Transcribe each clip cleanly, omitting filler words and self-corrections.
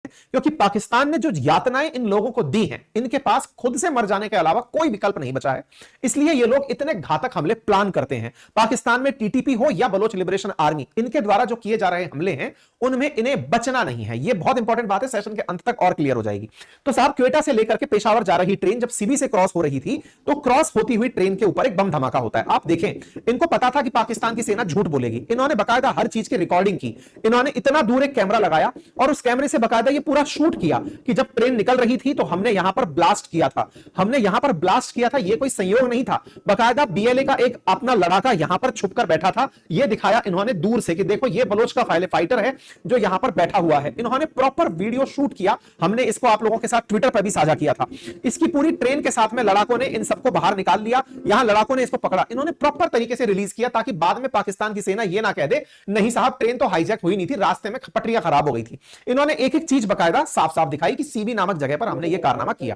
क्योंकि पाकिस्तान ने जो यातनाएं इन लोगों को दी हैं, इनके पास खुद से मर जाने के अलावा कोई विकल्प नहीं बचा है। इसलिए ये लोग इतने घातक हमले प्लान करते हैं। पाकिस्तान में टीटीपी हो या बलोच लिबरेशन आर्मी, इनके द्वारा जो किए जा रहे हमले हैं उनमें इन्हें बचना नहीं है। यह बहुत इंपॉर्टेंट बात है, सेशन के अंत तक और क्लियर हो जाएगी। तो साहब, क्वेटा से लेकर के पेशावर जा रही ट्रेन जब सीबी से क्रॉस हो रही थी तो क्रॉस होती हुई ट्रेन के ऊपर एक बम धमाका होता है। आप देखें, इनको पता था कि पाकिस्तान की सेना झूठ बोलेगी। इन्होंने बकायदा हर चीज की रिकॉर्डिंग की। इन्होंने इतना दूर एक कैमरा लगाया और उस कैमरे से बकायदा ये पूरा शूट किया कि जब ट्रेन निकल रही थी तो हमने यहां पर ब्लास्ट किया था, हमने यहां पर ब्लास्ट किया था। यह कोई संयोग नहीं था, बकायदा बीएलए का एक अपना लड़ाका यहां पर छुपकर बैठा था। यह दिखाया इन्होंने दूर से कि देखो ये बलोच का फाइटर है जो यहां पर बैठा हुआ है। इन्होंने प्रॉपर वीडियो शूट किया। हमने इसको आप लोगों के साथ ट्विटर पर भी साझा किया था। इसकी पूरी ट्रेन के साथ में लड़ाकों ने इन सबको बाहर निकाल लिया। यहां लड़ाकों ने इसको पकड़ा। इन्होंने प्रॉपर तरीके से रिलीज किया ताकि बाद में पाकिस्तान की सेना यह ना कह दे नहीं साहब ट्रेन तो हाईजैक हुई नहीं थी, रास्ते में पटरियां खराब हो गई थी। इन्होंने एक एक चीज बकायदा साफ साफ दिखाई कि सीबी नामक जगह पर हमने यह कारनामा किया।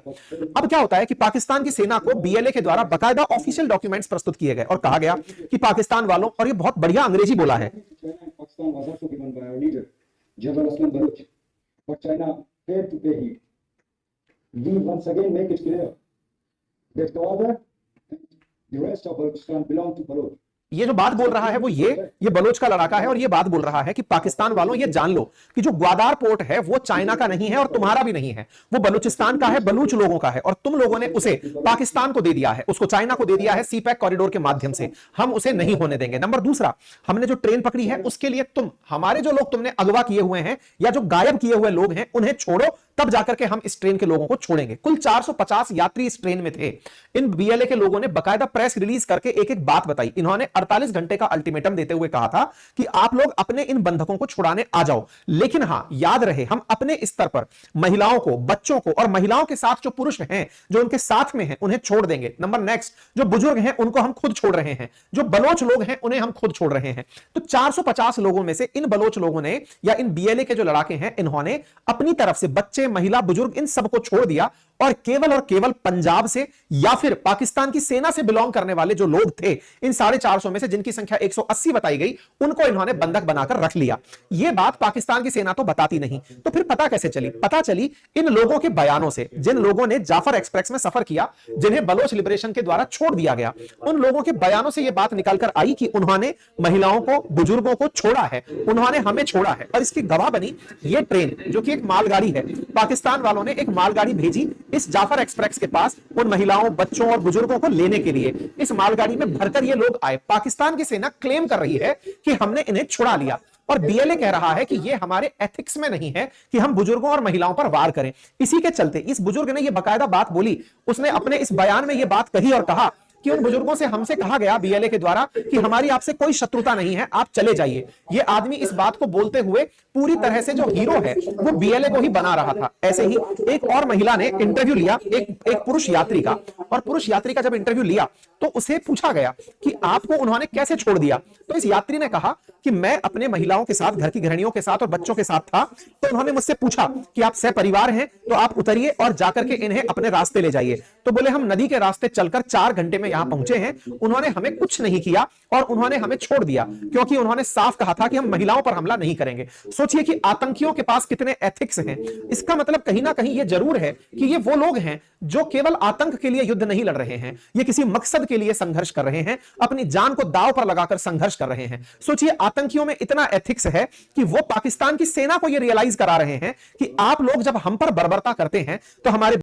अब क्या होता है कि पाकिस्तान की सेना को बीएलए के द्वारा बकायदा ऑफिशियल डॉक्यूमेंट्स प्रस्तुत किए गए और कहा गया कि पाकिस्तान वालों, और ये बहुत बढ़िया अंग्रेजी बोला है, General Aslam Baluch, but China failed to pay heed. We once again make it clear that the order and the rest of Balochistan belong to Baloch. ये जो बात बोल रहा है वो ये बलोच का लड़ाका है और ये बात बोल रहा है कि पाकिस्तान वालों ये जान लो कि जो ग्वादार पोर्ट है वो चाइना का नहीं है और तुम्हारा भी नहीं है, वो बलूचिस्तान का है, बलूच लोगों का है और तुम लोगों ने उसे पाकिस्तान को दे दिया है, उसको चाइना को दे दिया है सीपैक कॉरिडोर के माध्यम से। हम उसे नहीं होने देंगे। नंबर दूसरा, हमने जो ट्रेन पकड़ी है उसके लिए तुम हमारे जो लोग तुमने अगवा किए हुए हैं या जो गायब किए हुए लोग हैं उन्हें छोड़ो, तब जाकर के हम इस ट्रेन के लोगों को छोड़ेंगे। कुल 450 यात्री इस ट्रेन में थे। इन बीएलए के लोगों ने बकायदा प्रेस रिलीज करके एक एक बात बताई। इन्होंने 48 घंटे का अल्टीमेटम देते हुए कहा था कि आप लोग अपने इन बंधकों को छुड़ाने आ जाओ, लेकिन हां याद रहे हम अपने स्तर पर महिलाओं को, बच्चों को और महिलाओं के साथ जो पुरुष हैं जो उनके साथ में हैं उन्हें छोड़ देंगे। नंबर नेक्स्ट, जो बुजुर्ग हैं उनको हम खुद छोड़ रहे हैं, जो बलोच लोग हैं उन्हें हम खुद छोड़ रहे हैं। तो 450 लोगों में से इन बलोच लोगों ने या इन बीएलए के जो लड़ाके हैं इन्होंने अपनी तरफ से बच्चे, महिला, बुजुर्ग इन सबको छोड़ दिया और केवल पंजाब से या फिर पाकिस्तान की सेना से बिलोंग करने वाले जो लोग थे इन 450 में से जिनकी संख्या 180 बताई गई उनको इन्होंने बंधक बनाकर रख लिया। यह बात पाकिस्तान की सेना तो बताती नहीं, तो फिर पता कैसे चली? पता चली इन लोगों के बयानों से, जिन लोगों ने जाफर एक्सप्रेस में सफर किया, जिन्हें बलोच लिबरेशन के द्वारा छोड़ दिया गया, उन लोगों के बयानों से यह बात निकलकर आई कि उन्होंने महिलाओं को, बुजुर्गों को छोड़ा है, उन्होंने हमें छोड़ा है। और इसकी गवाह बनी यह ट्रेन जो कि एक मालगाड़ी है। पाकिस्तान वालों ने एक मालगाड़ी भेजी इस जाफर एक्सप्रेस के पास उन महिलाओं, बच्चों और बुजुर्गों को लेने के लिए। इस मालगाड़ी में भरकर ये लोग आए। पाकिस्तान की सेना क्लेम कर रही है कि हमने इन्हें छुड़ा लिया और बीएलए कह रहा है कि यह हमारे एथिक्स में नहीं है कि हम बुजुर्गों और महिलाओं पर वार करें। इसी के चलते इस बुजुर्ग ने यह बकायदा बात बोली, उसने अपने इस बयान में यह बात कही और कहा कि उन बुजुर्गों से हमसे कहा गया बीएलए के द्वारा कि हमारी आपसे कोई शत्रुता नहीं है, आप चले जाइए। यह आदमी इस बात को बोलते हुए पूरी तरह से जो हीरो है वो बीएलए को ही बना रहा था। ऐसे ही एक और महिला ने इंटरव्यू लिया एक पुरुष यात्री का, और पुरुष यात्री का जब इंटरव्यू लिया तो उसे पूछा गया कि आपको उन्होंने कैसे छोड़ दिया। तो इस यात्री ने कहा कि मैं अपने महिलाओं के साथ, घर की गृहिणियों के साथ और बच्चों के साथ था, तो उन्होंने मुझसे पूछा कि आप सहपरिवार हैं तो आप उतरिए और जाकर के इन्हें अपने रास्ते ले जाइए। तो बोले हम नदी के रास्ते चलकर 4 घंटे में यहां पहुंचे हैं, उन्होंने हमें कुछ नहीं किया और उन्होंने हमें छोड़ दिया क्योंकि उन्होंने साफ कहा था कि हम महिलाओं पर हमला नहीं करेंगे। सोचिए कि आतंकियों के पास कितने एथिक्स हैं। इसका मतलब कहीं ना कहीं यह जरूर है कि ये वो लोग हैं जो केवल आतंक के लिए युद्ध नहीं लड़ रहे हैं, ये किसी मकसद के लिए संघर्ष कर रहे हैं, अपनी जान को दांव पर लगाकर संघर्ष कर रहे हैं। सोचिए आतंकियों में इतना एथिक्स है कि वो पाकिस्तान की सेना को यह रियलाइज करा रहे हैं कि आप लोग जब हम पर बर्बरता करते हैं तो हमारे